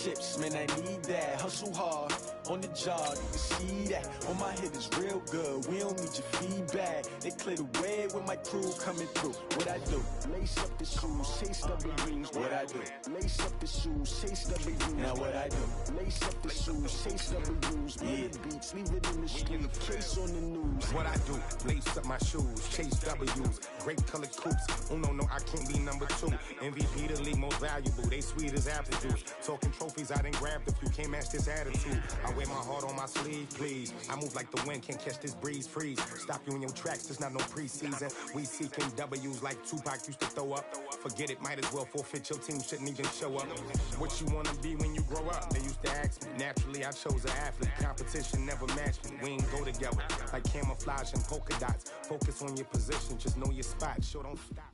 chips, man, I need that. Hustle hard on the job, you can see that. On my head is real good, we don't need your feedback. They clear the way with my crew coming through. What I do? Lace up the shoes, chase W's. What I do? Lace up the shoes, chase W's. Now what I do? Lace up the shoes, chase W's. Yeah, beats, leave it in the street, case on the news. What I do? Lace up my shoes, chase W's. Great colored coops. Oh no, I can't be number 2. MVP the league most valuable. They sweet as apple juice. Talking trophies, I didn't grab the few. Can't match this attitude. I wear my heart on my sleeve, please. I move like the wind, can't catch this breeze, freeze. Stop you in your tracks, there's not no preseason. We seeking W's like Tupac used to throw up. Forget it, might as well forfeit. Your team shouldn't even show up. What you wanna be when you grow up? They used to ask me. Naturally, I chose an athlete. Competition never matched me. We ain't go together like camouflage and polka dots. Focus on your position, just know your spot. Sure, don't stop.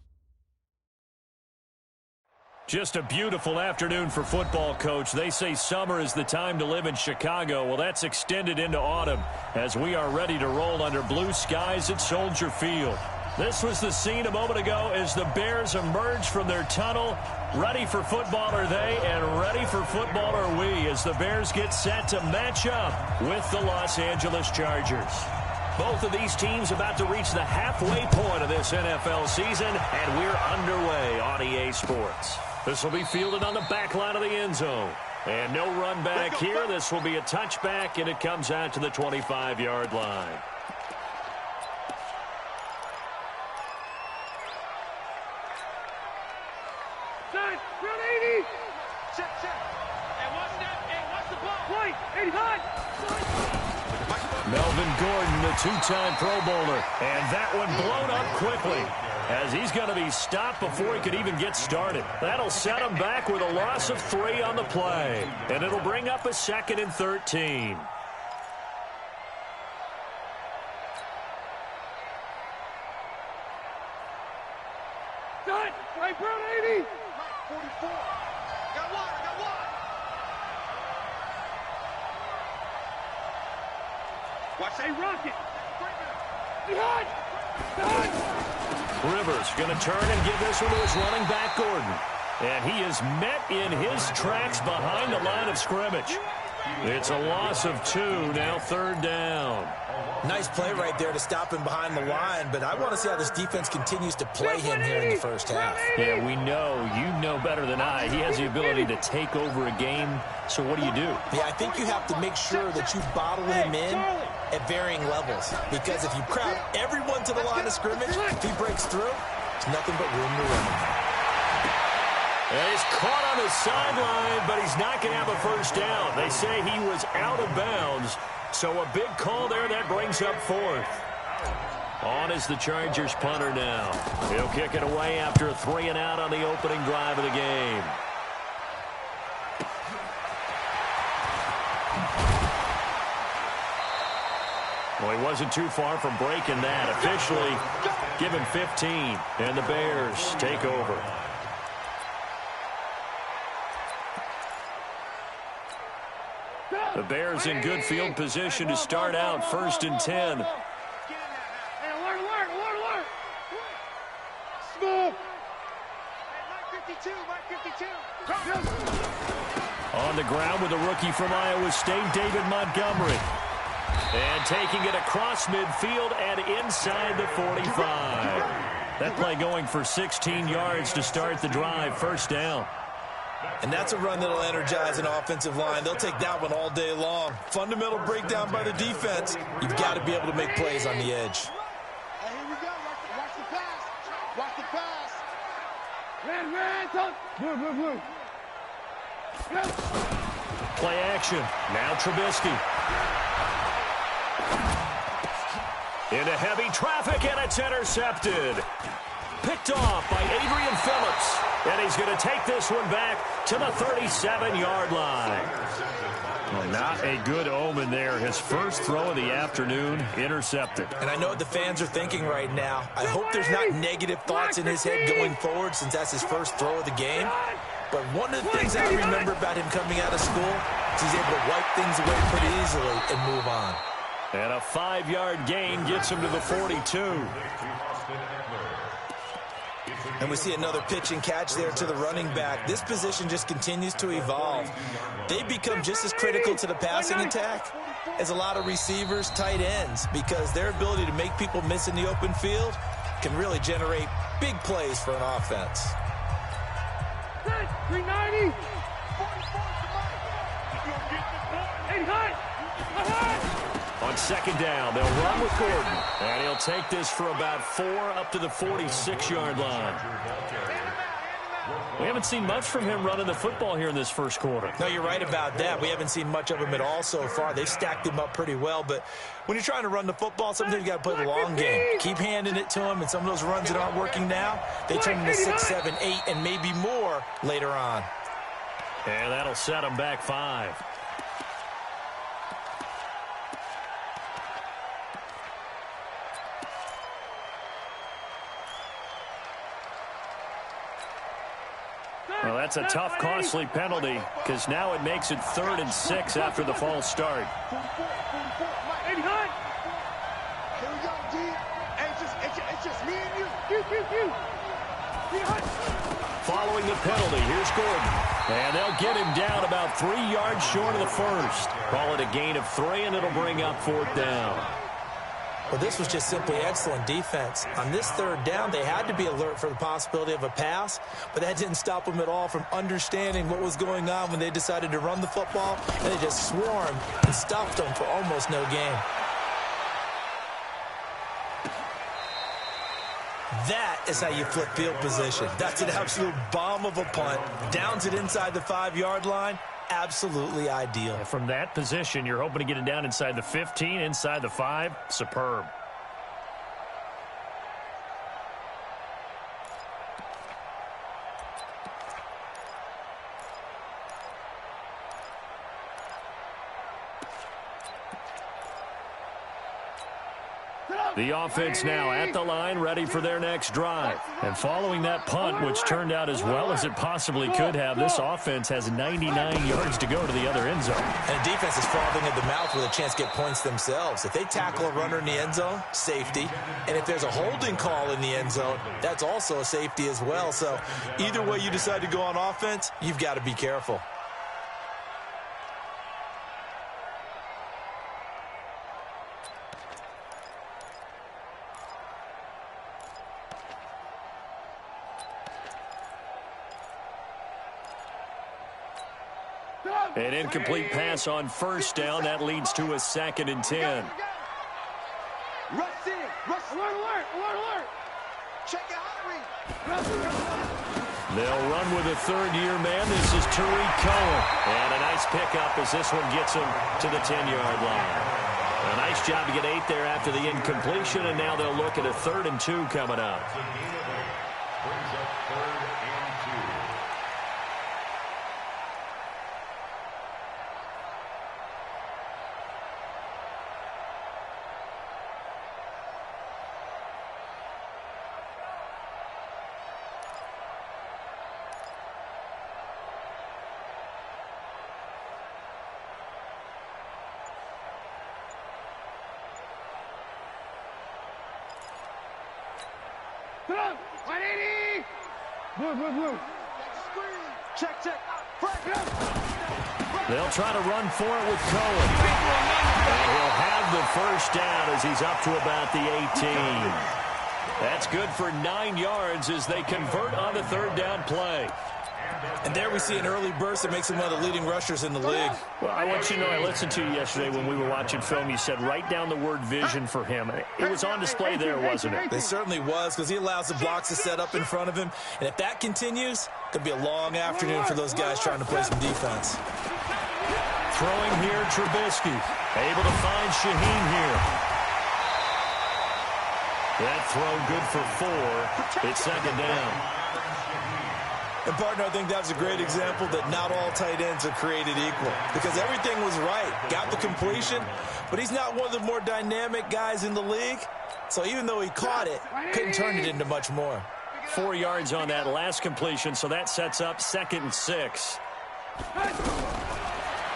Just a beautiful afternoon for football, Coach. They say summer is the time to live in Chicago. Well, that's extended into autumn as we are ready to roll under blue skies at Soldier Field. This was the scene a moment ago as the Bears emerged from their tunnel. Ready for football are they, and ready for football are we as the Bears get set to match up with the Los Angeles Chargers. Both of these teams about to reach the halfway point of this NFL season, and we're underway on EA Sports. This will be fielded on the back line of the end zone. And no run back here. This will be a touchback, and it comes out to the 25-yard line. Set, run 80. Set. And what's the ball? Play, 85. Melvin Gordon, the two-time Pro Bowler. And that one blown up quickly as he's going to be stopped before he could even get started. That'll set him back with a loss of 3 on the play. And it'll bring up a 2nd and 13. Done. Right, Brown, 80. 44. Got one. Watch they rocket. Behind. Rivers going to turn and give this one to his running back, Gordon. And he is met in his tracks behind the line of scrimmage. It's a loss of 2, now 3rd down. Nice play right there to stop him behind the line, but I want to see how this defense continues to play him here in the first half. Yeah, we know. You know better than I. He has the ability to take over a game, so what do you do? Yeah, I think you have to make sure that you bottle him in at varying levels, because if you crowd everyone to the line of scrimmage, if he breaks through, there's nothing but room to run. And he's caught on the sideline, but he's not going to have a first down. They say he was out of bounds, so a big call there that brings up 4th. On is the Chargers punter now. He'll kick it away after a 3-and-out on the opening drive of the game. Well, he wasn't too far from breaking that. Officially, give him 15, and the Bears take over. The Bears in good field position to start out 1st and 10. Hey, alert. Small. Mike 52. On the ground with a rookie from Iowa State, David Montgomery. And taking it across midfield and inside the 45. That play going for 16 yards to start the drive, 1st down. And that's a run that'll energize an offensive line. They'll take that one all day long. Fundamental breakdown by the defense. You've got to be able to make plays on the edge. Hey, here we go. Watch the pass. Watch the pass. Red, blue. Play action. Now Trubisky. Into heavy traffic, and it's intercepted. Picked off by Adrian Phillips. And he's going to take this one back to the 37-yard line. Well, not a good omen there. His first throw of the afternoon, intercepted. And I know what the fans are thinking right now. I hope there's not negative thoughts in his head going forward since that's his first throw of the game. But one of the things I remember about him coming out of school is he's able to wipe things away pretty easily and move on. And a 5-yard gain gets him to the 42. And we see another pitch and catch there to the running back. This position just continues to evolve. They become just as critical to the passing attack as a lot of receivers, tight ends, because their ability to make people miss in the open field can really generate big plays for an offense. 390. On second down, they'll run with Gordon. And he'll take this for about 4 up to the 46-yard line. We haven't seen much from him running the football here in this first quarter. No, you're right about that. We haven't seen much of him at all so far. They've stacked him up pretty well. But when you're trying to run the football, sometimes you got to play the long game. Keep handing it to him, and some of those runs that aren't working now, they turn into 6, 7, 8, and maybe more later on. And that'll set him back 5. Well, that's a tough, costly penalty because now it makes it 3rd and 6 after the false start. Here we go, D. It's just me and you. Following the penalty, here's Gordon. And they'll get him down about 3 yards short of the first. Call it a gain of 3, and it'll bring up 4th down. Well, this was just simply excellent defense. On this 3rd down, they had to be alert for the possibility of a pass, but that didn't stop them at all from understanding what was going on when they decided to run the football, and they just swarmed and stuffed them for almost no gain. That is how you flip field position. That's an absolute bomb of a punt. Downs it inside the 5-yard line. Absolutely ideal. And from that position, you're hoping to get it down inside the 15, inside the 5. Superb. The offense now at the line, ready for their next drive. And following that punt, which turned out as well as it possibly could have, this offense has 99 yards to go to the other end zone. And the defense is frothing at the mouth with a chance to get points themselves. If they tackle a runner in the end zone, safety. And if there's a holding call in the end zone, that's also a safety as well. So either way you decide to go on offense, you've got to be careful. An incomplete pass on first down. That leads to a 2nd and 10. Rush in. Rush. Alert. Check it out. They'll run with a 3rd-year man. This is Tariq Cohen. And a nice pickup as this one gets him to the 10-yard line. A nice job to get 8 there after the incompletion, and now they'll look at a 3rd and 2 coming up. Blue. Check. They'll try to run for it with Cohen. And he'll have the first down as he's up to about the 18. That's good for 9 yards as they convert on the 3rd down play. And there we see an early burst that makes him one of the leading rushers in the league. Well, I want you to know, I listened to you yesterday when we were watching film. You said write down the word vision for him. It was on display there, wasn't it? It certainly was, because he allows the blocks to set up in front of him. And if that continues, it could be a long afternoon for those guys trying to play some defense. Throwing here, Trubisky. Able to find Shaheen here. That throw good for 4. It's 2nd down. And, partner, I think that's a great example that not all tight ends are created equal, because everything was right. Got the completion, but he's not one of the more dynamic guys in the league. So even though he caught it, couldn't turn it into much more. 4 yards on that last completion, so that sets up 2nd and 6.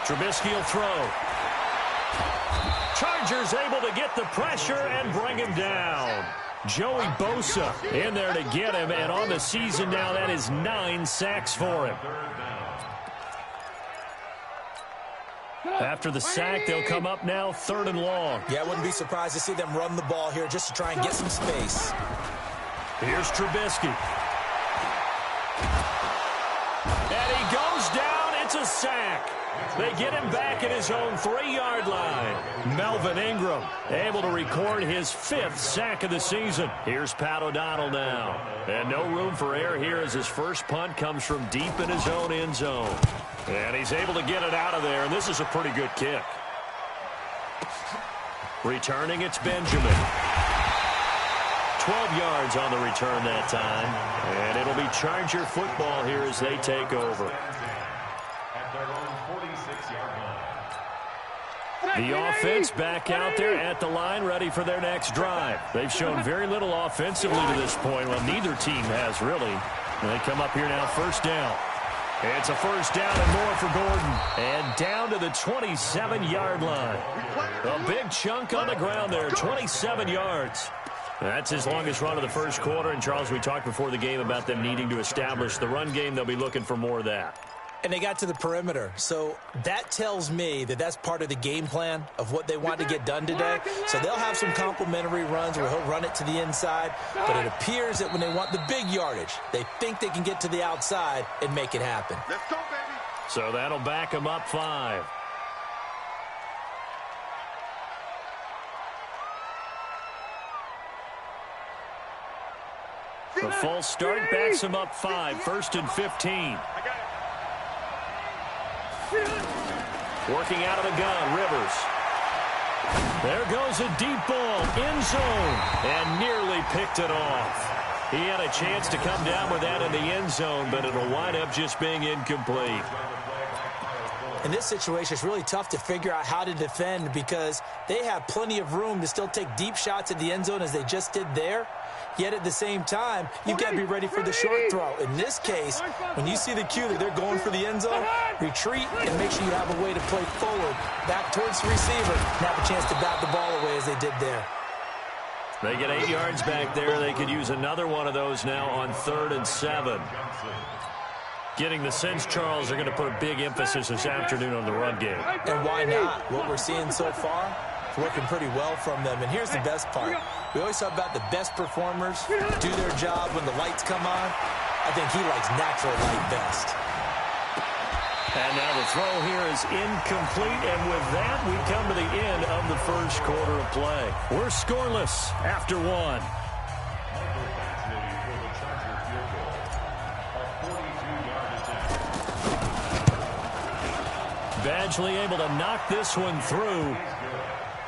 Trubisky will throw. Chargers able to get the pressure and bring him down. Joey Bosa in there to get him, and on the season now, that is 9 sacks for him. After the sack, they'll come up now 3rd and long. Yeah, I wouldn't be surprised to see them run the ball here just to try and get some space. Here's Trubisky. And he goes down. It's a sack. They get him back at his own 3-yard line. Melvin Ingram able to record his 5th sack of the season. Here's Pat O'Donnell now. And no room for error here as his first punt comes from deep in his own end zone. And he's able to get it out of there, and this is a pretty good kick. Returning, it's Benjamin. 12 yards on the return that time. And it'll be Charger football here as they take over. The offense back out there at the line, ready for their next drive. They've shown very little offensively to this point. Well, neither team has really. And they come up here now, 1st down. It's a 1st down and more for Gordon. And down to the 27-yard line. A big chunk on the ground there, 27 yards. That's his longest run of the first quarter. And, Charles, we talked before the game about them needing to establish the run game. They'll be looking for more of that. And they got to the perimeter. So that tells me that that's part of the game plan of what they want to get done today. So they'll have some complimentary runs where he'll run it to the inside. But it appears that when they want the big yardage, they think they can get to the outside and make it happen. Let's go, baby. So that'll back them up 5. The false start backs him up 5. 1st and 15. Working out of the gun, Rivers. There goes a deep ball, end zone, and nearly picked it off. He had a chance to come down with that in the end zone, but it'll wind up just being incomplete. In this situation, it's really tough to figure out how to defend because they have plenty of room to still take deep shots at the end zone as they just did there. Yet at the same time, you've got to be ready for the short throw. In this case, when you see the cue that they're going for the end zone, retreat and make sure you have a way to play forward, back towards the receiver, and have a chance to bat the ball away as they did there. They get 8 yards back there. They could use another one of those now on 3rd and 7. Getting the sense, Charles, they're going to put a big emphasis this afternoon on the run game. And why not? What we're seeing so far, it's working pretty well from them. And here's the best part. We always talk about the best performers do their job when the lights come on. I think he likes natural light best. And now the throw here is incomplete. And with that, we come to the end of the first quarter of play. We're scoreless after 1. Badgley able to knock this one through.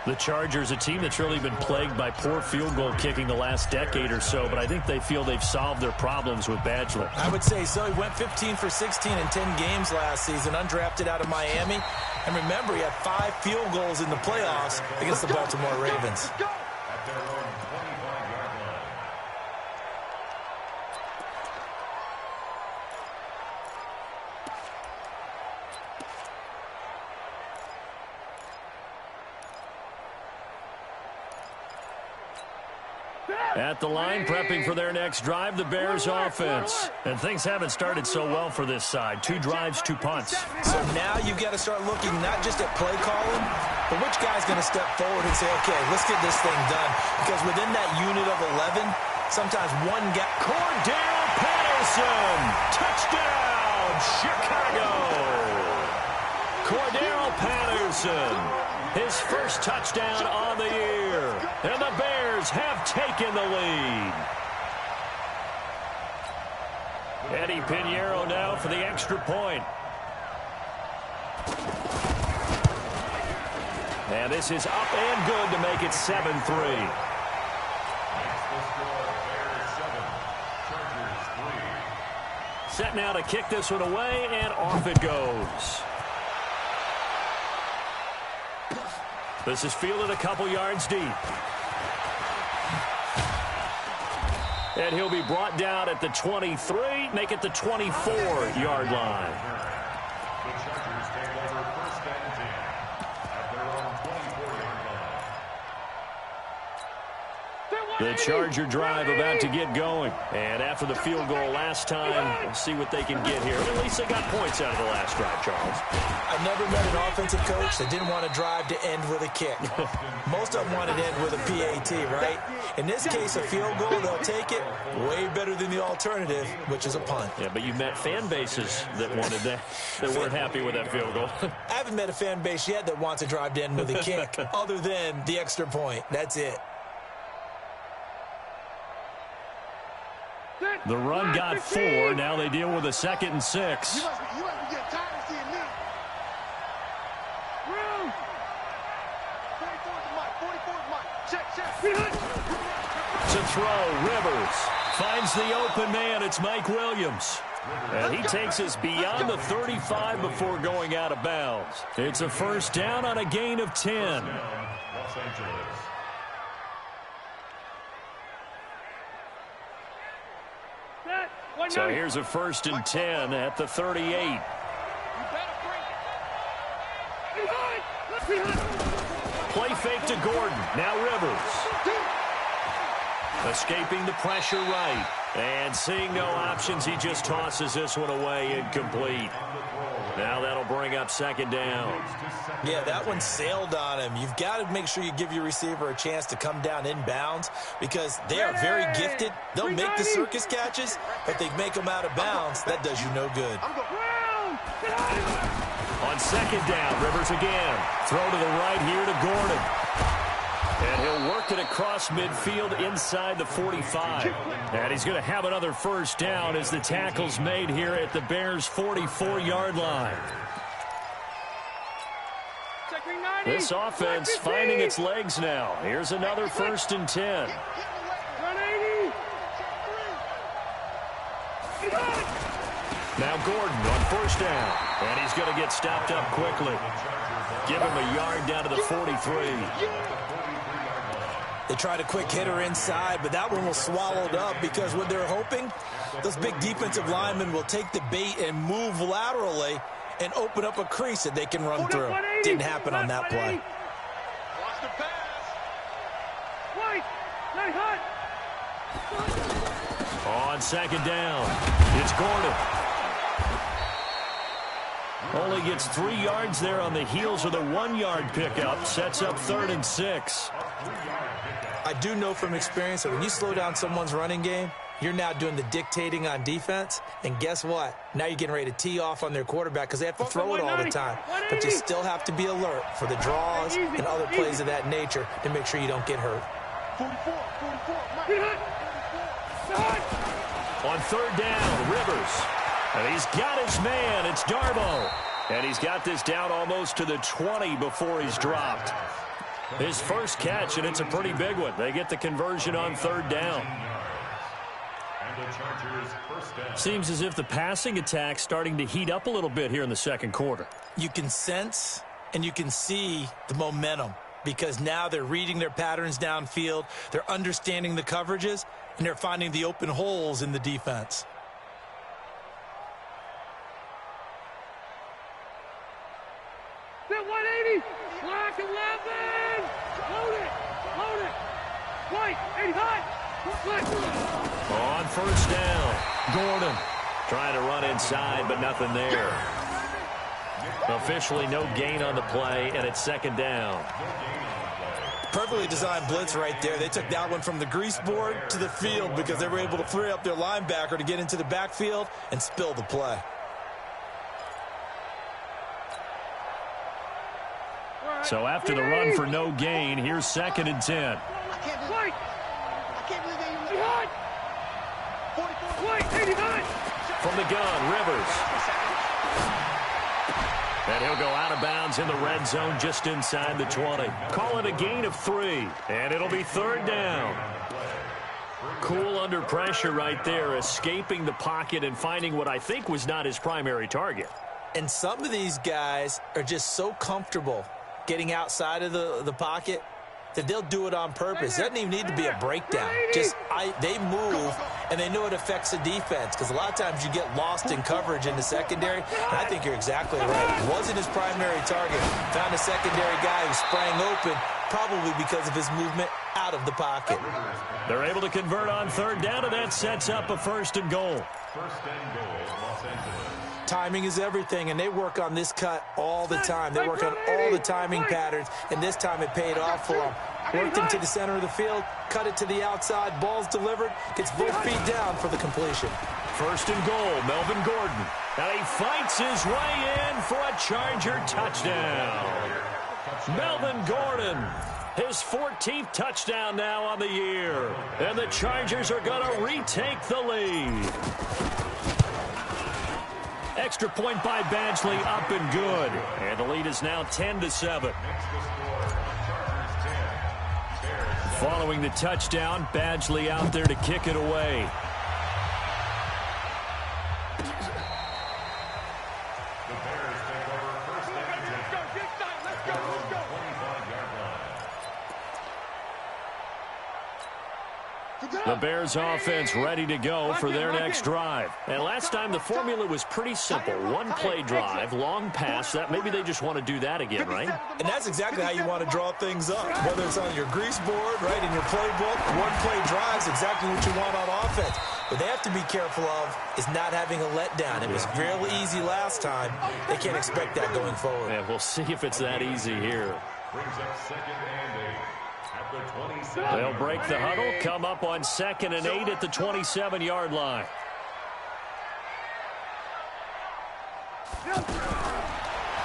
The Chargers, a team that's really been plagued by poor field goal kicking the last decade or so, but I think they feel they've solved their problems with Badgley. I would say so. He went 15 for 16 in 10 games last season, undrafted out of Miami. And remember, he had 5 field goals in the playoffs against the Baltimore Ravens. At the line, prepping for their next drive, the Bears offense. And things haven't started so well for this side. 2 drives, 2 punts. So now you've got to start looking not just at play calling, but which guy's going to step forward and say, okay, let's get this thing done. Because within that unit of 11, sometimes one guy... Cordell Patterson! Touchdown, Chicago! Cordell Patterson. His first touchdown on the year. And the Bears have taken the lead. Eddie Pinheiro now for the extra point. And this is up and good to make it 7-3. Set now to kick this one away, and off it goes. This is fielded a couple yards deep. And he'll be brought down at the 23, make it the 24-yard line. The Chargers take over 1st and 10 at their own 24-yard line. The Charger drive about to get going. And after the field goal last time, we'll see what they can get here. At least they got points out of the last drive, Charles. I never met an offensive coach that didn't want to drive to end with a kick. Most of them want to end with a PAT, right? In this case, a field goal, they'll take it. Way better than the alternative, which is a punt. Yeah, but you met fan bases that wanted that, that weren't happy with that field goal. I haven't met a fan base yet that wants to drive to end with a kick, other than the extra point. That's it. The run got 4. Now they deal with a 2nd and 6. You must be getting tired of seeing me. Room. 44's Mike. 44's Mike. Check. To throw, Rivers finds the open man. It's Mike Williams. And he takes us beyond the 35 before going out of bounds. It's a first down on a gain of 10. Los Angeles. So here's a 1st and 10 at the 38. Play fake to Gordon. Now Rivers. Escaping the pressure right. And seeing no options, he just tosses this one away incomplete. Now that'll bring up 2nd down. Yeah, that one sailed on him. You've got to make sure you give your receiver a chance to come down inbounds because they are very gifted. They'll make the circus catches, but they make them out of bounds. That does you no good. On 2nd down, Rivers again. Throw to the right here to Gordon. And he'll work it across midfield inside the 45. And he's going to have another first down as the tackle's made here at the Bears' 44-yard line. This offense finding its legs now. Here's another 1st and 10. Now Gordon on 1st down. And he's going to get stopped up quickly. Give him a yard down to the 43. They tried a quick hitter inside, but that one was swallowed up because what they're hoping, those big defensive linemen will take the bait and move laterally and open up a crease that they can run through. Didn't happen on that play. Watch the pass. On 2nd down, it's Gordon. Only gets 3 yards there on the heels of the 1-yard pickup. Sets up 3rd and 6. I do know from experience that when you slow down someone's running game, you're now doing the dictating on defense. And guess what? Now you're getting ready to tee off on their quarterback because they have to throw it all the time. But you still have to be alert for the draws and other plays of that nature to make sure you don't get hurt. 44. On 3rd down, Rivers. And he's got his man. It's Darbo. And he's got this down almost to the 20 before he's dropped. His first catch, and it's a pretty big one. They get the conversion on 3rd down. And the Chargers first down. Seems as if the passing attack's starting to heat up a little bit here in the 2nd quarter. You can sense and you can see the momentum because now they're reading their patterns downfield, they're understanding the coverages, and they're finding the open holes in the defense. That 180. Black 11. Load it. White 85. On 1st down, Gordon trying to run inside, but nothing there. Officially no gain on the play, and it's 2nd down. Perfectly designed blitz right there. They took that one from the grease board to the field because they were able to free up their linebacker to get into the backfield and spill the play. So after the run for no gain, here's 2nd and 10. I can't believe they used it. 44. 89. From the gun, Rivers. And he'll go out of bounds in the red zone just inside the 20. Call it a gain of 3, and it'll be 3rd down. Cool under pressure right there, escaping the pocket and finding what I think was not his primary target. And some of these guys are just so comfortable getting outside of the pocket that they'll do it on purpose. It doesn't even need to be a breakdown. Just they move, and they know it affects the defense, because a lot of times you get lost in coverage in the secondary, and I think you're exactly right. Wasn't his primary target. Found a secondary guy who sprang open, probably because of his movement out of the pocket. They're able to convert on third down, and that sets up a 1st and goal. 1st and goal, Los Angeles. Timing is everything, and they work on this cut all the time. They work on all the timing patterns, and this time it paid off for them. Worked into the center of the field, cut it to the outside, ball's delivered, gets both feet down for the completion. 1st and goal, Melvin Gordon. And he fights his way in for a Charger touchdown. Melvin Gordon, his 14th touchdown now on the year. And the Chargers are going to retake the lead. Extra point by Badgley, up and good. And the lead is now 10-7. Following the touchdown, Badgley out there to kick it away. The Bears offense ready to go for their next drive. And last time the formula was pretty simple. One play drive, long pass. That maybe they just want to do that again, right? And that's exactly how you want to draw things up. Whether it's on your grease board, right, in your playbook, one play drive is exactly what you want on offense. What they have to be careful of is not having a letdown. It was real easy last time. They can't expect that going forward. Yeah, we'll see if it's that easy here. Brings up 2nd and 8. They'll break the huddle, come up on 2nd and 8 at the 27-yard line.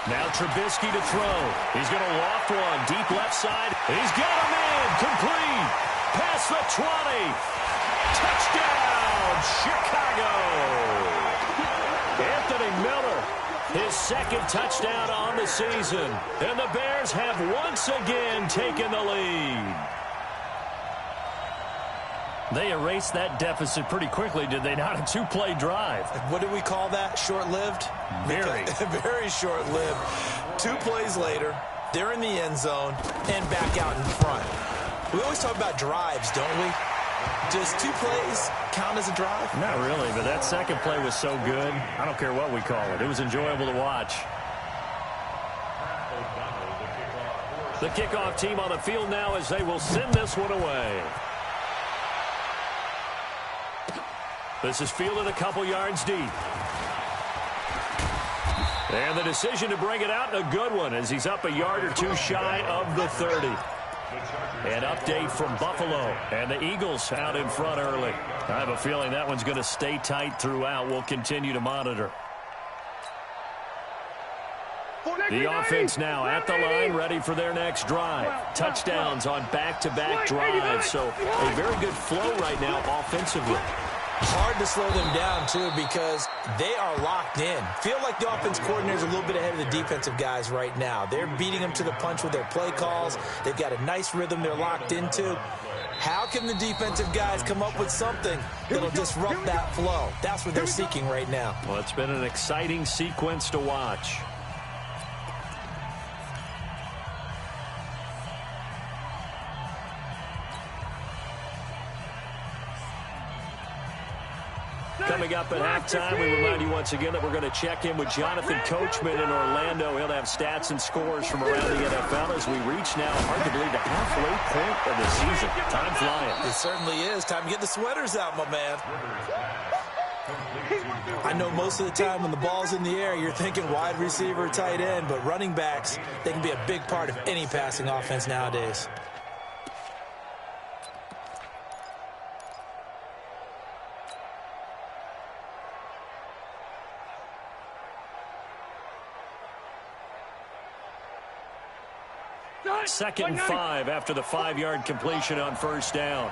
Now Trubisky to throw. He's going to loft one, deep left side. He's got him in, complete. Past the 20. Touchdown, Chicago. Anthony Miller, his 2nd touchdown on the season. And the Bears have once again taken the lead. They erased that deficit pretty quickly, did they not? A 2-play drive. What do we call that? Short-lived? Very. Very short-lived. 2 plays later, they're in the end zone and back out in front. We always talk about drives, don't we? Does 2 plays count as a drive? Not really, but that 2nd play was so good. I don't care what we call it. It was enjoyable to watch. The kickoff team on the field now as they will send this one away. This is fielded a couple yards deep. And the decision to bring it out, a good one, as he's up a yard or 2 shy of the 30. An update from Buffalo, and the Eagles out in front early. I have a feeling that one's going to stay tight throughout. We'll continue to monitor. The offense now at the line, ready for their next drive. Touchdowns on back-to-back drives, so a very good flow right now offensively. Hard to slow them down, too, because they are locked in. Feel like the offense coordinator is a little bit ahead of the defensive guys right now. They're beating them to the punch with their play calls. They've got a nice rhythm they're locked into. How can the defensive guys come up with something that'll disrupt that flow? That's what they're seeking right now. Well, it's been an exciting sequence to watch. Coming up at halftime, we remind you once again that we're going to check in with Jonathan Coachman in Orlando. He'll have stats and scores from around the NFL as we reach now, hard to believe, the halfway point of the season. Time flying. It certainly is. Time to get the sweaters out, my man. I know most of the time when the ball's in the air, you're thinking wide receiver, tight end, but running backs, they can be a big part of any passing offense nowadays. Second and 5 after the 5-yard completion on first down.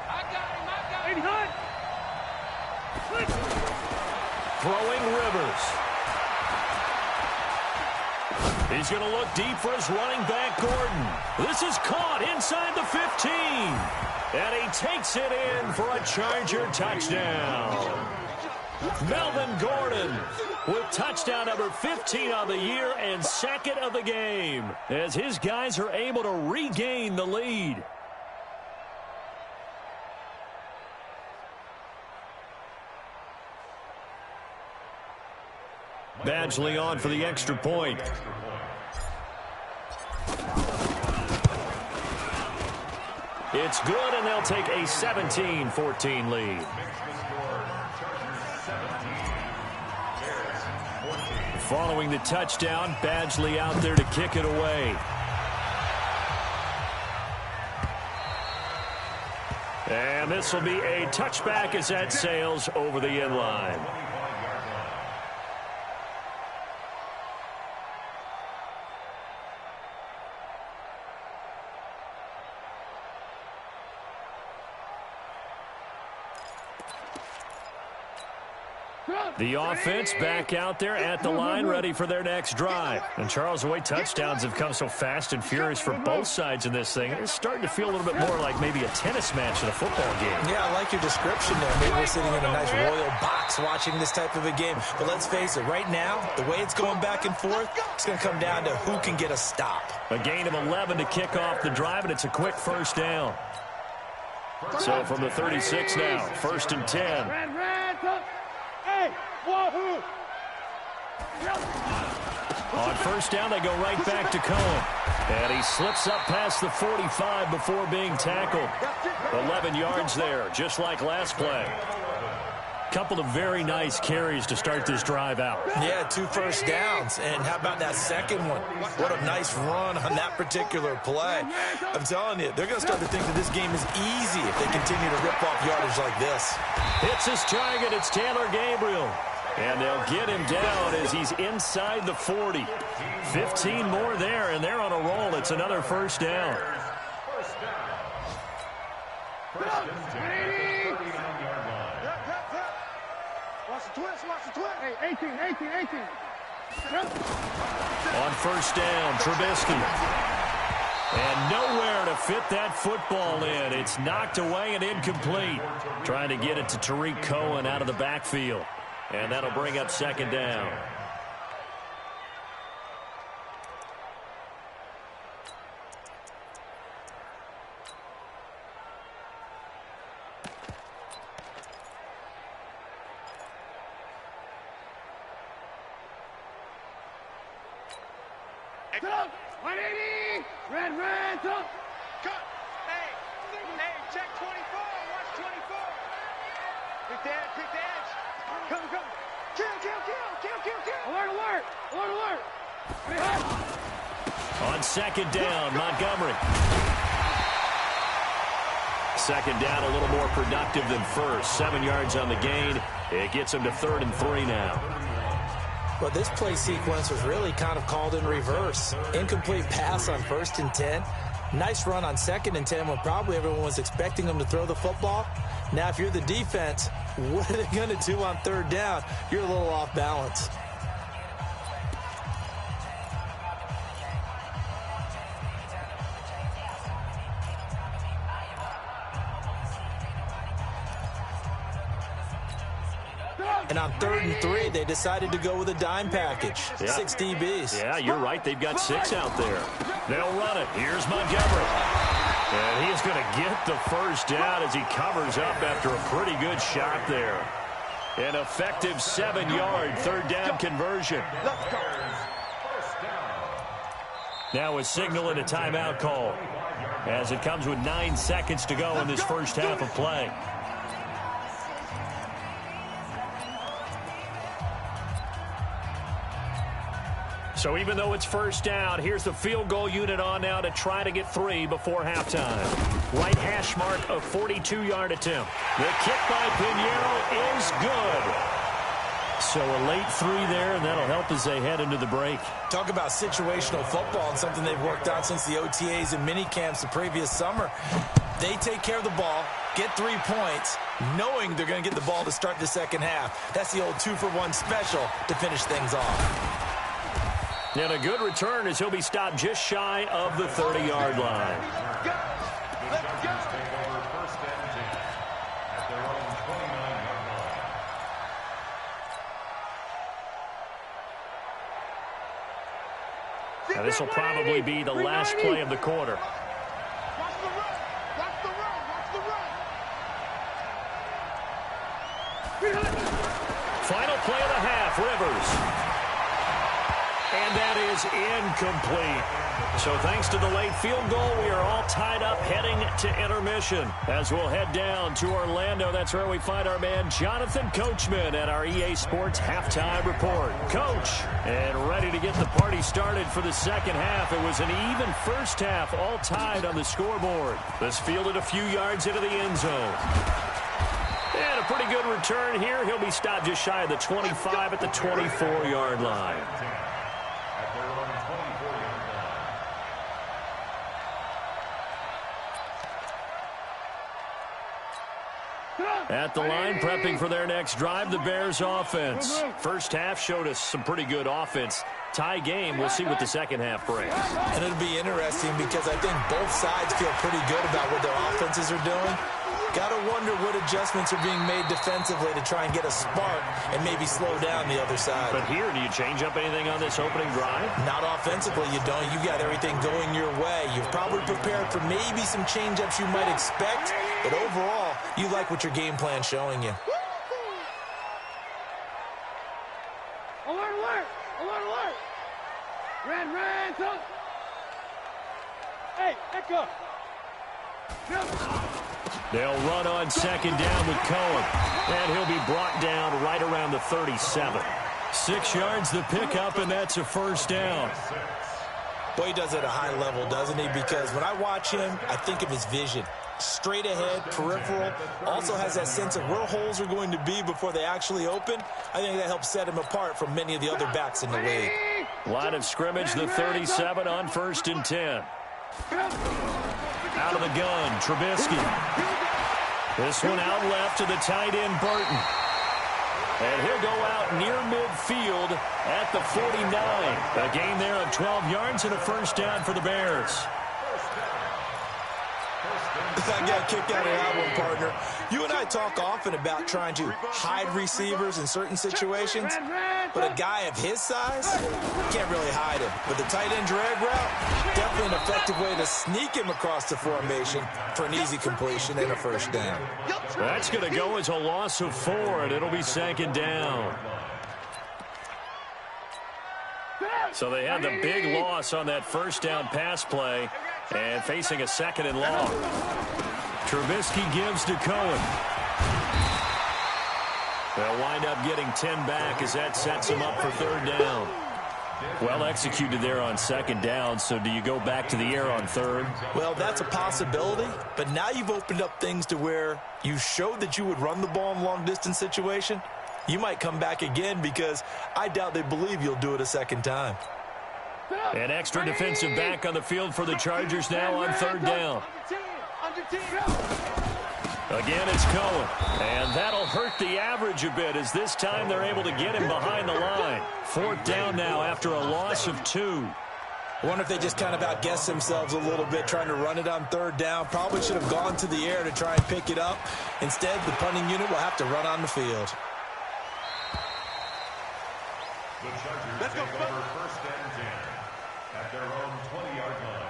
Throwing Rivers. He's going to look deep for his running back, Gordon. This is caught inside the 15. And he takes it in for a Charger touchdown. Melvin Gordon with touchdown number 15 on the year and 2nd of the game as his guys are able to regain the lead. Badgley on for the extra point. It's good, and they'll take a 17-14 lead. Following the touchdown, Badgley out there to kick it away. And this will be a touchback as that sails over the end line. The offense back out there at the line, ready for their next drive. And Charles, the way touchdowns have come so fast and furious for both sides in this thing, it's starting to feel a little bit more like maybe a tennis match in a football game. Yeah, I like your description there. Maybe we're sitting in a nice royal box watching this type of a game. But let's face it, right now, the way it's going back and forth, it's going to come down to who can get a stop. A gain of 11 to kick off the drive, and it's a quick first down. So from the 36 now, 1st and 10. On first down, they go right back to Cohen. And he slips up past the 45 before being tackled. 11 yards there, just like last play. Couple of very nice carries to start this drive out. Yeah, 2 first downs. And how about that second one? What a nice run on that particular play. I'm telling you, they're going to start to think that this game is easy if they continue to rip off yardage like this. Hits his target. It's Taylor Gabriel. And they'll get him down as he's inside the 40. 15 more there, and they're on a roll. It's another first down. Watch the twist, watch the twist. Hey, 18. On first down, Trubisky. And nowhere to fit that football in. It's knocked away and incomplete. Trying to get it to Tariq Cohen out of the backfield. And that'll bring up second down. Cut! 180! Red, up! Cut! Hey, check 24, watch 24! Big dash! Come! Kill! Alert! On second down, Montgomery. Second down, a little more productive than first. 7 yards on the gain. It gets him to 3rd and 3 now. Well, this play sequence was really kind of called in reverse. Incomplete pass on 1st and 10. Nice run on 2nd and 10 when probably everyone was expecting them to throw the football. Now, if you're the defense, what are they going to do on 3rd down? You're a little off balance. And on 3rd and 3, they decided to go with a dime package. Yeah. 6 DBs. Yeah, you're right. They've got 6 out there. They'll run it. Here's Montgomery. And he's going to get the first down as he covers up after a pretty good shot there. An effective 7-yard 3rd down conversion. Now a signal and a timeout call as it comes with 9 seconds to go in this first half of play. So even though it's first down, here's the field goal unit on now to try to get 3 before halftime. Right hash mark, a 42-yard attempt. The kick by Pinheiro is good. So a late 3 there, and that'll help as they head into the break. Talk about situational football and something they've worked out since the OTAs and mini camps the previous summer. They take care of the ball, get 3 points, knowing they're going to get the ball to start the second half. That's the old 2-for-1 special to finish things off. And a good return as he'll be stopped just shy of the 30-yard line. Now this will probably be the last play of the quarter. Final play of the half, Rivers. is incomplete. So thanks to the late field goal, we are all tied up heading to intermission. As we'll head down to Orlando, that's where we find our man Jonathan Coachman at our EA Sports Halftime Report. Coach, and ready to get the party started for the second half. It was an even first half, all tied on the scoreboard. This fielded a few yards into the end zone. And a pretty good return here. He'll be stopped just shy of the 25 at the 24-yard line. At the line, prepping for their next drive, the Bears offense. First half showed us some pretty good offense. Tie game, we'll see what the second half brings. And it'll be interesting because I think both sides feel pretty good about what their offenses are doing. Got to wonder what adjustments are being made defensively to try and get a spark and maybe slow down the other side. But here, do you change up anything on this opening drive? Not offensively, you don't. You got everything going your way. You've probably prepared for maybe some change-ups you might expect, but overall, you like what your game plan's showing you. Alert, alert! Alert, alert! Ran, son! Hey, echo! They'll run on second down with Cohen, and he'll be brought down right around the 37. 6 yards the pickup, and that's a first down. Boy, he does it at a high level, doesn't he? Because when I watch him, I think of his vision. Straight ahead, peripheral, also has that sense of where holes are going to be before they actually open. I think that helps set him apart from many of the other backs in the league. Line of scrimmage, the 37 on 1st and 10. Out of the gun, Trubisky. This one out left to the tight end, Burton. And he'll go out near midfield at the 49. A gain there of 12 yards and a first down for the Bears. I got a kick out of that one, partner. You and I talk often about trying to hide receivers in certain situations, but a guy of his size can't really hide him. But the tight end drag route, definitely an effective way to sneak him across the formation for an easy completion and a first down. That's going to go as a loss of 4, and it'll be second down. So they had the big loss on that first down pass play and facing a second and long. Trubisky gives to Cohen. They'll wind up getting 10 back as that sets him up for third down. Well executed there on second down, so do you go back to the air on third? Well, that's a possibility, but now you've opened up things to where you showed that you would run the ball in long-distance situation. You might come back again because I doubt they believe you'll do it a second time. An extra defensive back on the field for the Chargers now on third down. Again, it's Cohen. And that'll hurt the average a bit as this time they're able to get him behind the line. Fourth down now after a loss of 2. I wonder if they just kind of outguessed themselves a little bit trying to run it on third down. Probably should have gone to the air to try and pick it up. Instead, the punting unit will have to run on the field. The Chargers take over 1st and 10 at their own 20-yard line.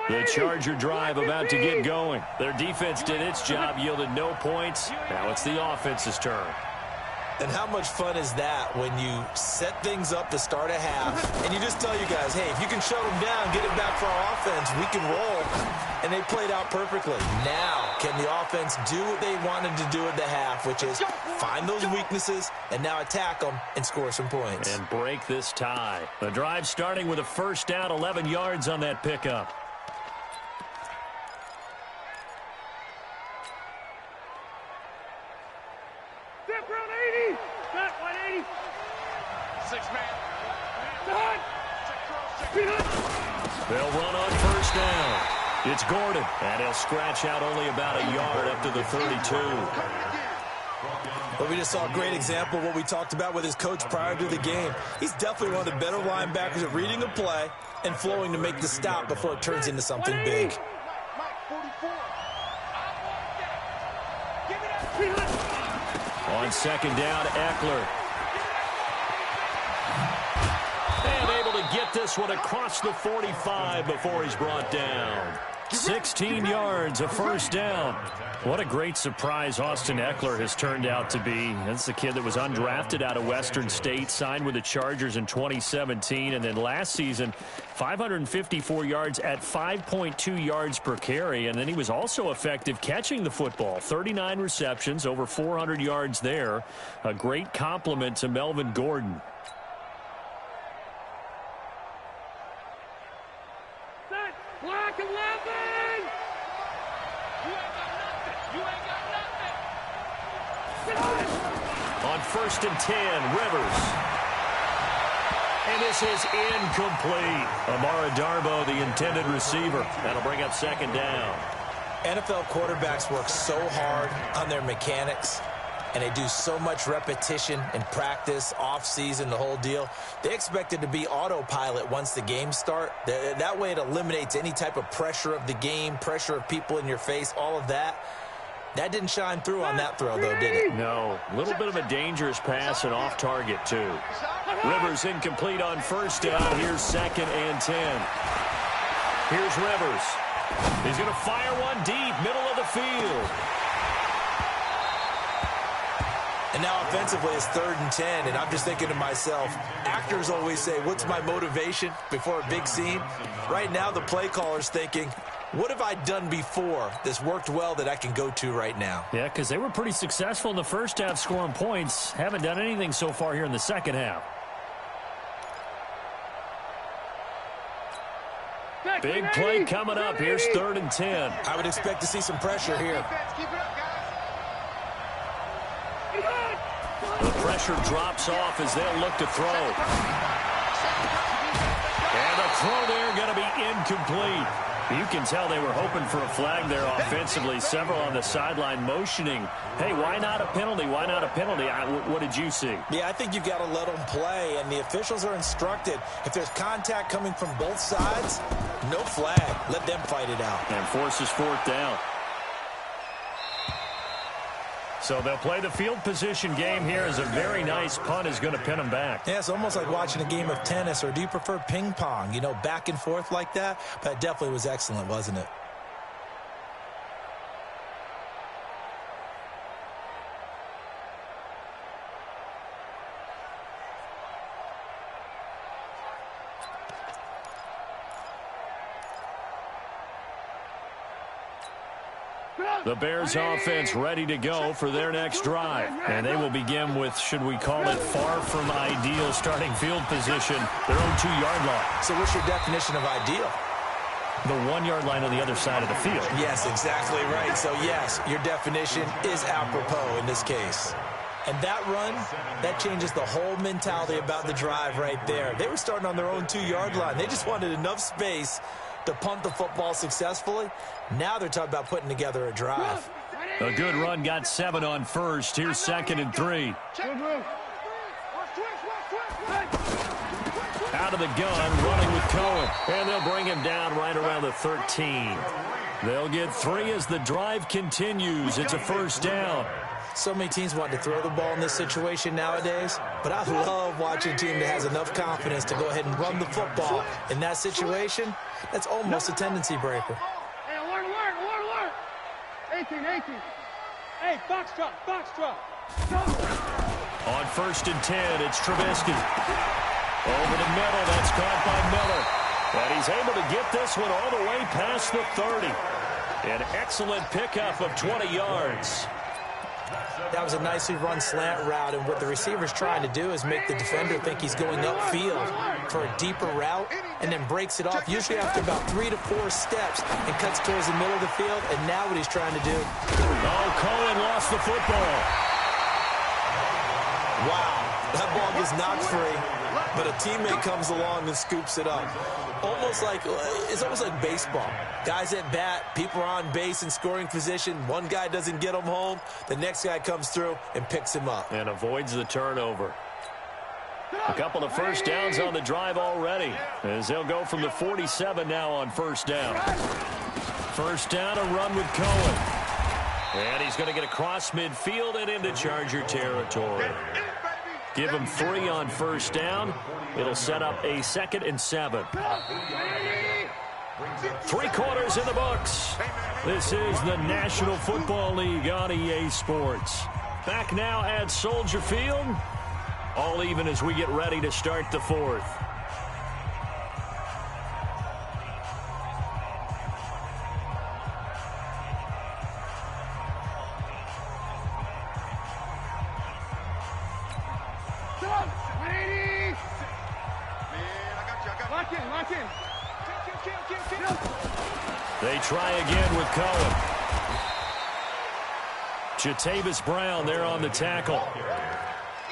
The Charger drive about to get going. Their defense did its job, yielded no points. Now it's the offense's turn. And how much fun is that when you set things up to start a half and you just tell you guys, hey, if you can shut them down, get it back for our offense, we can roll. And they played out perfectly. Now, can the offense do what they wanted to do at the half, which is find those weaknesses and now attack them and score some points. And break this tie. The drive starting with a first down, 11 yards on that pickup. Step around 80. Back 180. 6-man. They'll run on first down. It's Gordon, and he'll scratch out only about a yard up to the 32. But we just saw a great example of what we talked about with his coach prior to the game. He's definitely one of the better linebackers at reading a play and flowing to make the stop before it turns into something big. On second down, Eckler. And able to get this one across the 45 before he's brought down. 16 yards, a first down. What a great surprise Austin Eckler has turned out to be. That's the kid that was undrafted out of Western State, signed with the Chargers in 2017, and then last season, 554 yards at 5.2 yards per carry, and then he was also effective catching the football. 39 receptions, over 400 yards there. A great compliment to Melvin Gordon. Black 11! On 1st and 10, Rivers. And this is incomplete. Amara Darboh, the intended receiver. That'll bring up second down. NFL quarterbacks work so hard on their mechanics, and they do so much repetition and practice, off-season, the whole deal. They expect it to be autopilot once the games start. That way it eliminates any type of pressure of the game, pressure of people in your face, all of that. That didn't shine through on that throw, though, did it? No. A little bit of a dangerous pass and off target, too. Rivers incomplete on first down. Here's 2nd and 10. Here's Rivers. He's going to fire one deep, middle of the field. And now offensively it's 3rd and 10, and I'm just thinking to myself, actors always say, what's my motivation before a big scene? Right now the play caller's thinking, what have I done before that's worked well that I can go to right now? Yeah, because they were pretty successful in the first half scoring points. Haven't done anything so far here in the second half. Big play coming up. Here's 3rd and 10. I would expect to see some pressure here. The pressure drops off as they'll look to throw. And the throw there going to be incomplete. You can tell they were hoping for a flag there offensively. Several on the sideline motioning, hey, why not a penalty? Why not a penalty? What did you see? Yeah, I think you've got to let them play, and the officials are instructed. If there's contact coming from both sides, no flag. Let them fight it out. And forces 4th down. So they'll play the field position game here as a very nice punt is going to pin them back. Yeah, it's almost like watching a game of tennis, or do you prefer ping pong? You know, back and forth like that? But it definitely was excellent, wasn't it? The Bears offense ready to go for their next drive. And they will begin with, should we call it, far from ideal starting field position, their own 2-yard line. So what's your definition of ideal? The 1-yard line on the other side of the field. Yes, exactly right. So yes, your definition is apropos in this case. And that run, that changes the whole mentality about the drive right there. They were starting on their own 2-yard line. They just wanted enough space to punt the football successfully. Now they're talking about putting together a drive. A good run, got 7 on first. Here's 2nd and 3. Out of the gun, running with Cohen. And they'll bring him down right around the 13. They'll get 3 as the drive continues. It's a first down. So many teams want to throw the ball in this situation nowadays, but I love watching a team that has enough confidence to go ahead and run the football. In that situation, that's almost a tendency breaker. Hey, alert. 18. Hey, box drop. On 1st and 10, it's Trubisky. Over the middle, that's caught by Miller. And he's able to get this one all the way past the 30. An excellent pickup of 20 yards. That was a nicely run slant route, and what the receiver's trying to do is make the defender think he's going upfield for a deeper route, and then breaks it off, usually after about 3 to 4 steps, and cuts towards the middle of the field, and now what he's trying to do. Oh, Cohen lost the football. Wow, that ball gets knocked free, but a teammate comes along and scoops it up. It's almost like baseball. Guys at bat, people are on base in scoring position. One guy doesn't get him home. The next guy comes through and picks him up. And avoids the turnover. A couple of first downs on the drive already, as they'll go from the 47 now on first down. First down, a run with Cohen. And he's going to get across midfield and into Charger territory. Give him 3 on first down. It'll set up a 2nd and 7. 3 quarters in the books. This is the National Football League on EA Sports. Back now at Soldier Field. All even as we get ready to start the 4th. They try again with Cohen. Jatavis Brown there on the tackle.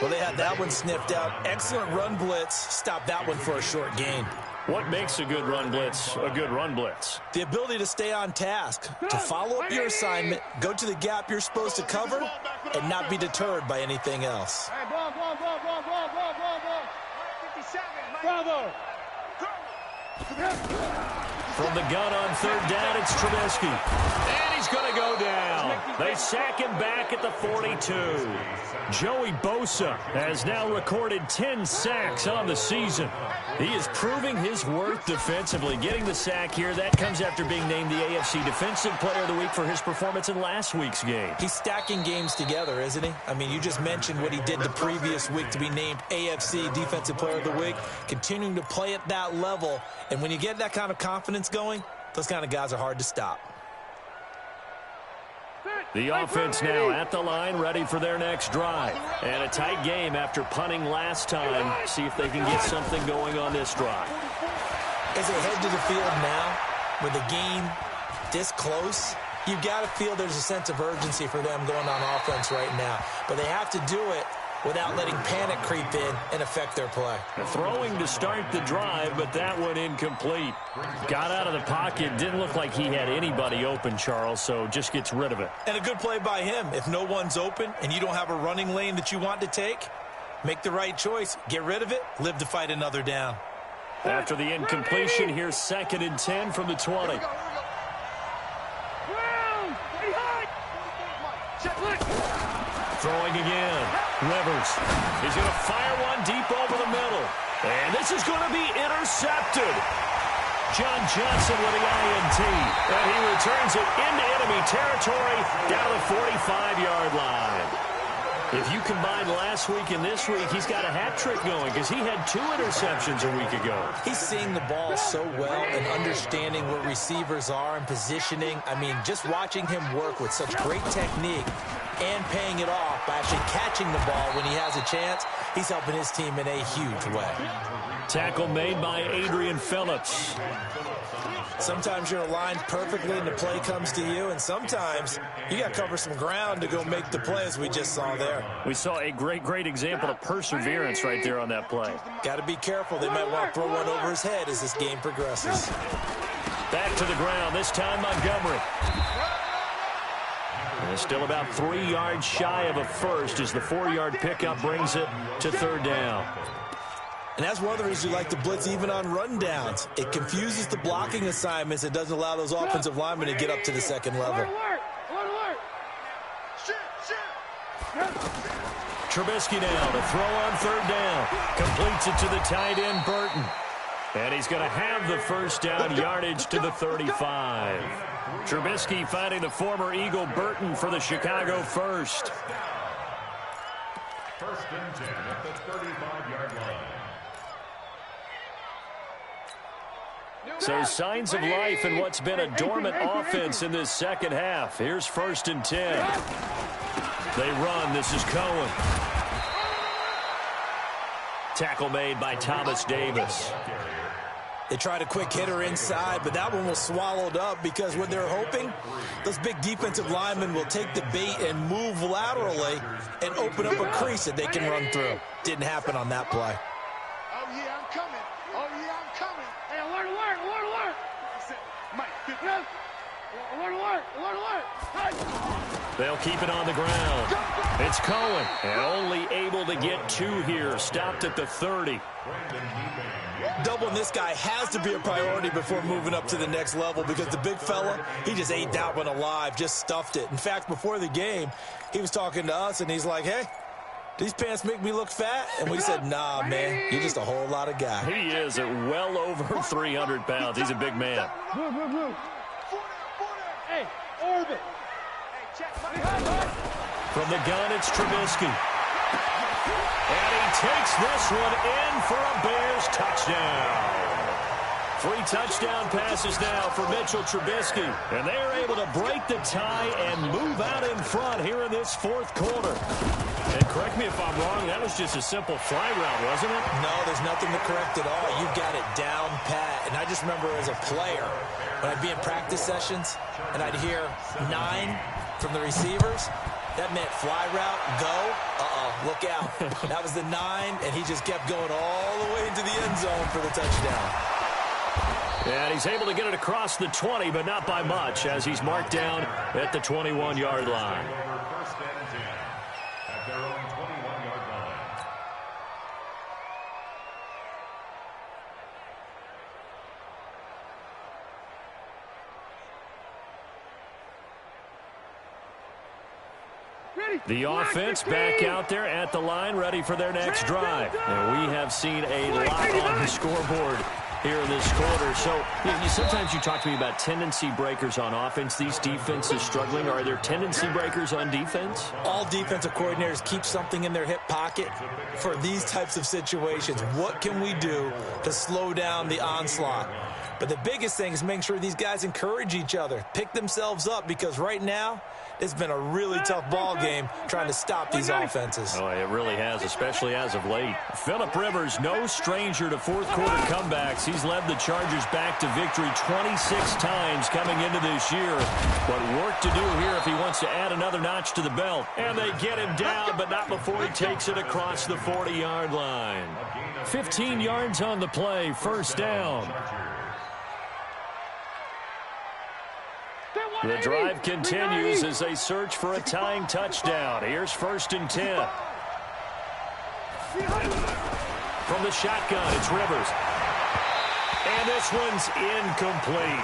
Well, they had that one sniffed out. Excellent run blitz. Stop that one for a short gain. What makes a good run blitz a good run blitz? The ability to stay on task, to follow up your assignment, go to the gap you're supposed to cover, and not be deterred by anything else. Bravo! From the gun on 3rd down, it's Trubisky. And he's going to go down. They sack him back at the 42. Joey Bosa has now recorded 10 sacks on the season. He is proving his worth defensively. Getting the sack here, that comes after being named the AFC Defensive Player of the Week for his performance in last week's game. He's stacking games together, isn't he? I mean, you just mentioned what he did the previous week to be named AFC Defensive Player of the Week, continuing to play at that level. And when you get that kind of confidence going, those kind of guys are hard to stop. The offense now at the line, ready for their next drive. And a tight game after punting last time. See if they can get something going on this drive. As they head to the field now, with the game this close, you've got to feel there's a sense of urgency for them going on offense right now. But they have to do it without letting panic creep in and affect their play. Throwing to start the drive, but that one incomplete. Got out of the pocket, didn't look like he had anybody open, Charles, so just gets rid of it. And a good play by him. If no one's open and you don't have a running lane that you want to take, make the right choice. Get rid of it, live to fight another down. After the incompletion, here's 2nd and 10 from the 20. Throwing again. Rivers. He's going to fire one deep over the middle. And this is going to be intercepted. John Johnson with the INT. And he returns it into enemy territory down to the 45-yard line. If you combine last week and this week, he's got a hat trick going because he had 2 interceptions a week ago. He's seeing the ball so well and understanding where receivers are and positioning. I mean, just watching him work with such great technique and paying it off by actually catching the ball when he has a chance, he's helping his team in a huge way. Tackle made by Adrian Phillips. Sometimes you're aligned perfectly and the play comes to you, and sometimes you got to cover some ground to go make the play, as we just saw there. We saw a great example of perseverance right there on that play. Got to be careful. They might want to throw one over his head as this game progresses. Back to the ground, this time Montgomery. And still about 3 yards shy of a first as the 4-yard pickup brings it to 3rd down. And that's one of the reasons you like to blitz even on rundowns. It confuses the blocking assignments. It doesn't allow those offensive linemen to get up to the second level. Trubisky now to throw on 3rd down. Completes it to the tight end, Burton. And he's going to have the first down yardage to the 35. Trubisky finding the former Eagle Burton for the Chicago first. 1st and 10 at the 35-yard line. So signs of life in what's been a dormant offense in this second half. Here's 1st and 10. They run. This is Cohen. Tackle made by Thomas Davis. They tried a quick hitter inside, but that one was swallowed up because what they're hoping, those big defensive linemen will take the bait and move laterally and open up a crease that they can run through. Didn't happen on that play. Oh, yeah, I'm coming. Oh, yeah, I'm coming. Hey, alert, alert, alert, alert. Mike, good. Alert, alert, alert, alert. Hey. They'll keep it on the ground. It's Cohen, and only able to get 2 here. Stopped at the 30. Doubling this guy has to be a priority before moving up to the next level because the big fella, he just ate that one alive, just stuffed it. In fact, before the game, he was talking to us, and he's like, hey, these pants make me look fat? And we said, nah, man, you're just a whole lot of guy. He is at well over 300 pounds. He's a big man. Hey, orbit. From the gun, it's Trubisky. And he takes this one in for a Bears touchdown. 3 touchdown passes now for Mitchell Trubisky. And they are able to break the tie and move out in front here in this fourth quarter. And correct me if I'm wrong, that was just a simple fly route, wasn't it? No, there's nothing to correct at all. You got it down pat. And I just remember as a player, when I'd be in practice sessions and I'd hear 9 from the receivers, that meant fly route, go, look out. That was the 9, and he just kept going all the way into the end zone for the touchdown. And he's able to get it across the 20, but not by much, as he's marked down at the 21-yard line. First and 10 at their own 21-yard line. The offense back out there at the line, ready for their next drive. And we have seen a lot on the scoreboard here in this quarter. So sometimes you talk to me about tendency breakers on offense. These defenses struggling. Are there tendency breakers on defense? All defensive coordinators keep something in their hip pocket for these types of situations. What can we do to slow down the onslaught? But the biggest thing is making sure these guys encourage each other, pick themselves up, because right now it's been a really tough ball game trying to stop these offenses. Oh, it really has, especially as of late. Phillip Rivers, no stranger to fourth quarter comebacks. He's led the Chargers back to victory 26 times coming into this year. But work to do here if he wants to add another notch to the belt. And they get him down, but not before he takes it across the 40-yard line. 15 yards on the play, first down. The drive continues as they search for a tying touchdown. Here's first and 10. From the shotgun, it's Rivers. And this one's incomplete.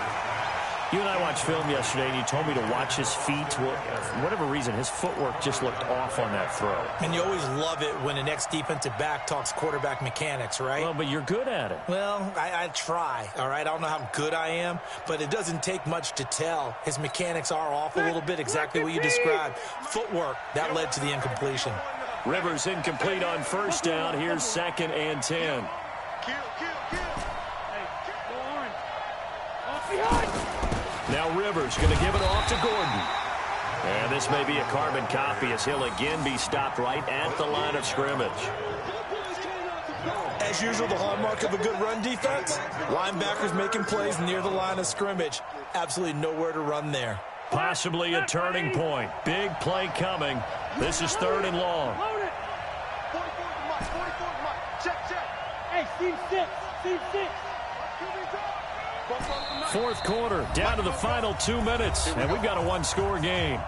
You and I watched film yesterday, and you told me to watch his feet. Well, for whatever reason, his footwork just looked off on that throw. And you always love it when an ex-defensive back talks quarterback mechanics, right? Well, but you're good at it. Well, I try, all right? I don't know how good I am, but it doesn't take much to tell. His mechanics are off a little bit, exactly what you described. Footwork, that led to the incompletion. Rivers incomplete on first down. Here's second and 10. Hey, go on. Off behind. Now Rivers going to give it off to Gordon. And this may be a carbon copy as he'll again be stopped right at the line of scrimmage. As usual, the hallmark of a good run defense, linebackers making plays near the line of scrimmage. Absolutely nowhere to run there. Possibly a turning point. Big play coming. This is third and long. Load it. 44 check. Hey, Steve 6. Fourth quarter, down to the final 2 minutes, and we've got a one-score game.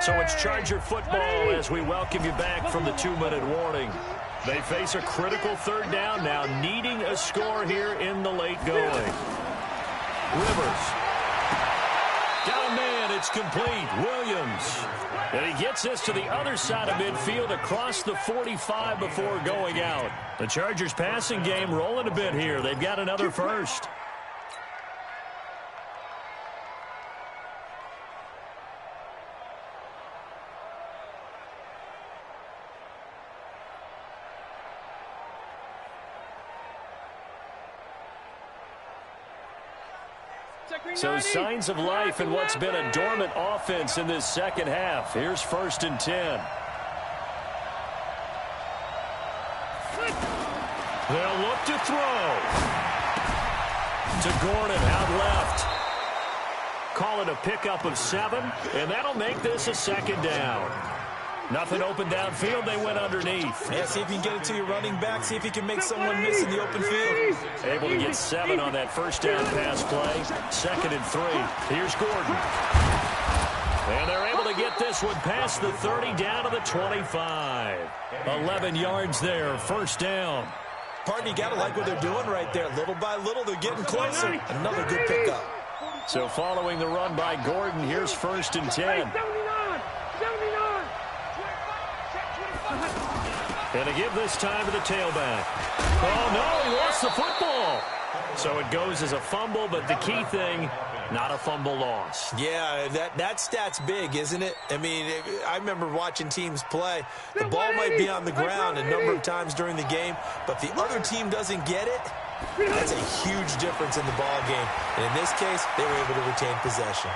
So it's Charger football as we welcome you back from the 2-minute warning. They face a critical third down now, needing a score here in the late going. Rivers. Got a man, it's complete. Williams. And he gets this to the other side of midfield across the 45 before going out. The Chargers passing game rolling a bit here. They've got another first. So signs of life in what's been a dormant offense in this second half. Here's first and 10. They'll look to throw. To Gordon out left. Call it a pickup of 7, and that'll make this a second down. Nothing open downfield. They went underneath. Yeah, see if you can get it to your running back. See if you can make someone miss in the open field. Able to get 7 on that first down pass play. Second and 3. Here's Gordon. And they're able to get this one past the 30 down to the 25. 11 yards there. First down. Partner, you got to like what they're doing right there. Little by little, they're getting closer. Another good pickup. So following the run by Gordon, here's 1st and 10. And to give this time to the tailback. Oh, no, he lost the football. So it goes as a fumble, but the key thing, not a fumble loss. Yeah, that stat's big, isn't it? I mean, I remember watching teams play. The ball might be on the ground a number of times during the game, but the other team doesn't get it. That's a huge difference in the ball game. And in this case, they were able to retain possession.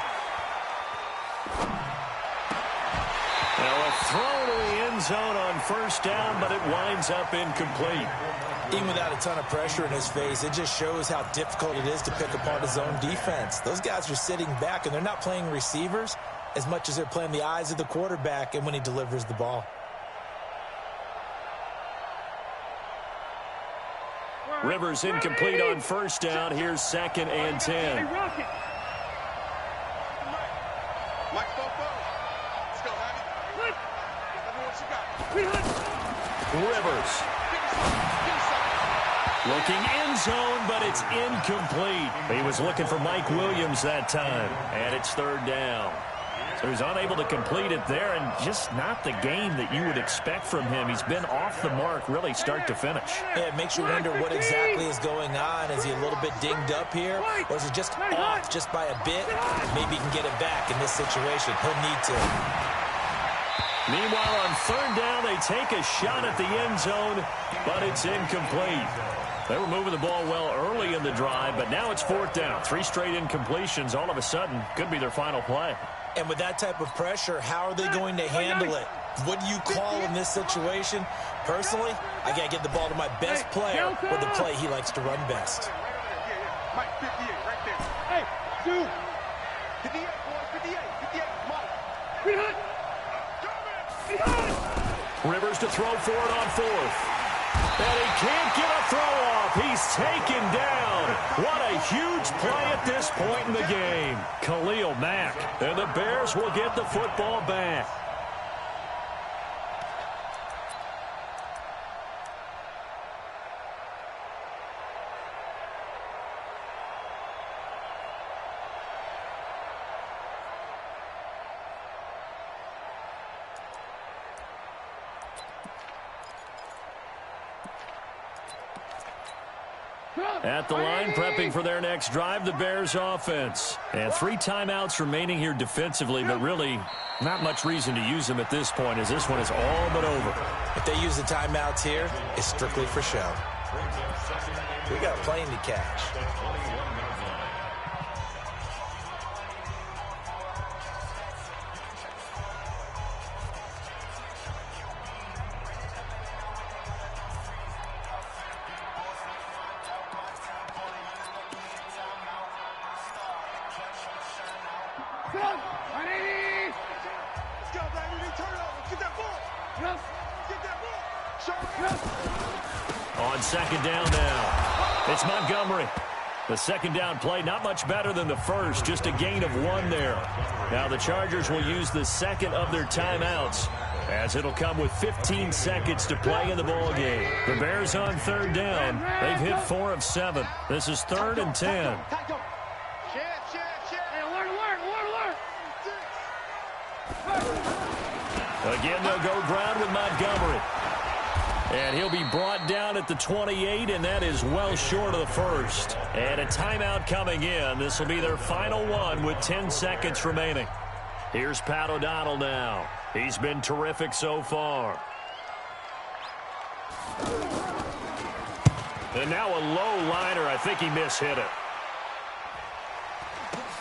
Now a throw to the end zone on 1st down, but it winds up incomplete. Even without a ton of pressure in his face, it just shows how difficult it is to pick apart his own defense. Those guys are sitting back, and they're not playing receivers as much as they're playing the eyes of the quarterback and when he delivers the ball. Rivers incomplete on 1st down. Here's 2nd and 10. Rivers. Looking end zone, but it's incomplete. He was looking for Mike Williams that time, and it's 3rd down. So he's unable to complete it there, and just not the game that you would expect from him. He's been off the mark really start to finish. Yeah, it makes you wonder what exactly is going on. Is he a little bit dinged up here, or is it just off just by a bit? Maybe he can get it back in this situation. He'll need to. Meanwhile, on 3rd down, they take a shot at the end zone, but it's incomplete. They were moving the ball well early in the drive, but now it's 4th down. 3 straight incompletions all of a sudden could be their final play. And with that type of pressure, how are they going to handle it? What do you call in this situation? Personally, I got to get the ball to my best player with the play he likes to run best. Mike, 58, right there. Hey, dude. 58, boy, 58, Mike. Rivers to throw for it on 4th. And he can't get a throw off. He's taken down. What a huge play at this point in the game. Khalil Mack. And the Bears will get the football back. At the line, prepping for their next drive, the Bears offense. And 3 timeouts remaining here defensively, but really not much reason to use them at this point as this one is all but over. If they use the timeouts here, it's strictly for show. We got a plane to catch. On 2nd down now, it's Montgomery. The 2nd down play, not much better than the first, just a gain of 1 there. Now the Chargers will use the 2nd of their timeouts, as it'll come with 15 seconds to play in the ball game. The Bears on 3rd down. They've hit 4 of 7. This is 3rd and 10. Again, they'll go ground with Montgomery. And he'll be brought down at the 28, and that is well short of the first. And a timeout coming in. This will be their final one with 10 seconds remaining. Here's Pat O'Donnell now. He's been terrific so far. And now a low liner. I think he mishit it.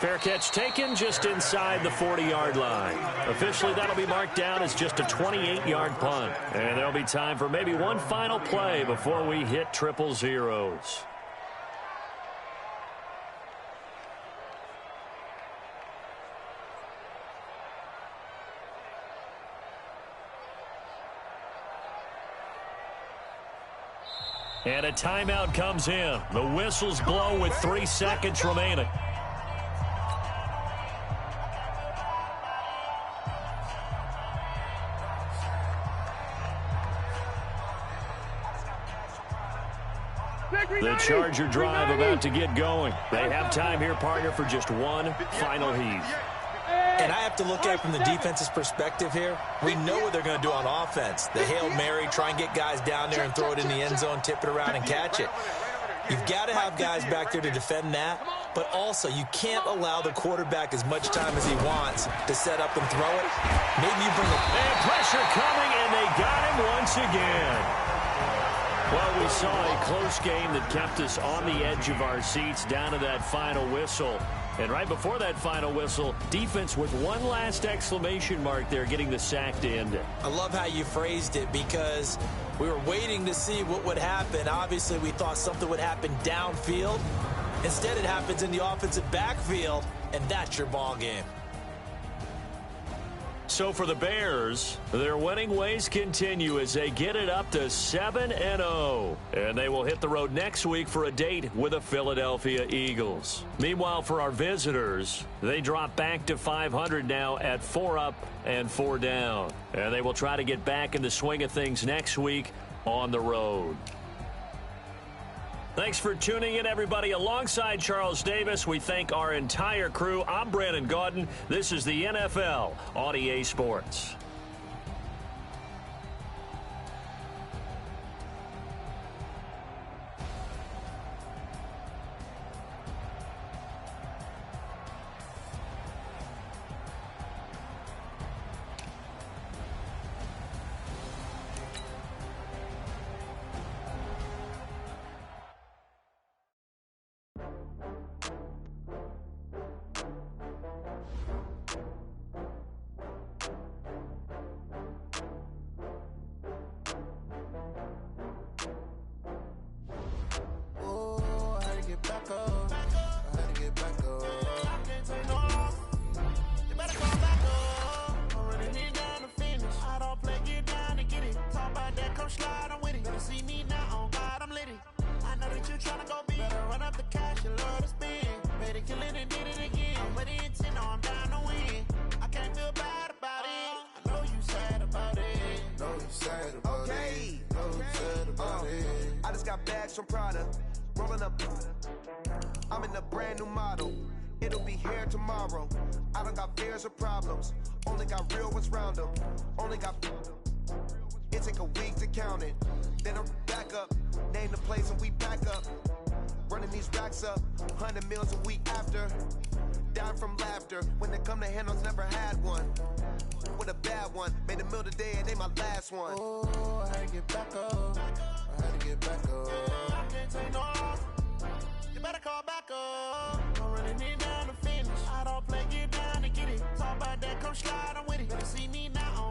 Fair catch taken just inside the 40-yard line. Officially, that'll be marked down as just a 28-yard punt. And there'll be time for maybe one final play before we hit triple zeros. And a timeout comes in. The whistles blow with 3 seconds remaining. The Charger drive about to get going. They have time here, partner, for just one final heave. And I have to look at it from the defense's perspective here. We know what they're going to do on offense. The Hail Mary, try and get guys down there and throw it in the end zone, tip it around and catch it. You've got to have guys back there to defend that, but also you can't allow the quarterback as much time as he wants to set up and throw it. Maybe you bring and pressure coming, and they got him once again. Well, we saw a close game that kept us on the edge of our seats down to that final whistle. And right before that final whistle, defense with one last exclamation mark there, getting the sack to end it. I love how you phrased it, because we were waiting to see what would happen. Obviously, we thought something would happen downfield. Instead, it happens in the offensive backfield, and that's your ball game. So for the Bears, their winning ways continue as they get it up to 7-0. And they will hit the road next week for a date with the Philadelphia Eagles. Meanwhile, for our visitors, they drop back to 500 now at 4 up and 4 down. And they will try to get back in the swing of things next week on the road. Thanks for tuning in, everybody. Alongside Charles Davis, we thank our entire crew. I'm Brandon Gaudin. This is the NFL on EA Sports. From Prada, rolling up. I'm in a brand new model. It'll be here tomorrow. I don't got fears or problems. Only got real ones round them. Only got. It take a week to count it. Then I'm back up. Name the place and we back up. Running these racks up. 100 meals a week after. Dying from laughter. When it come to handles, never had one. With a bad one. Made a meal today and they my last one. Oh, I had to get back up. I had to get back up. I can't take no loss. You better call back up. I'm running it down to finish. I don't play, get down to get it. Talk about that, come slide, I'm with it. Better see me now.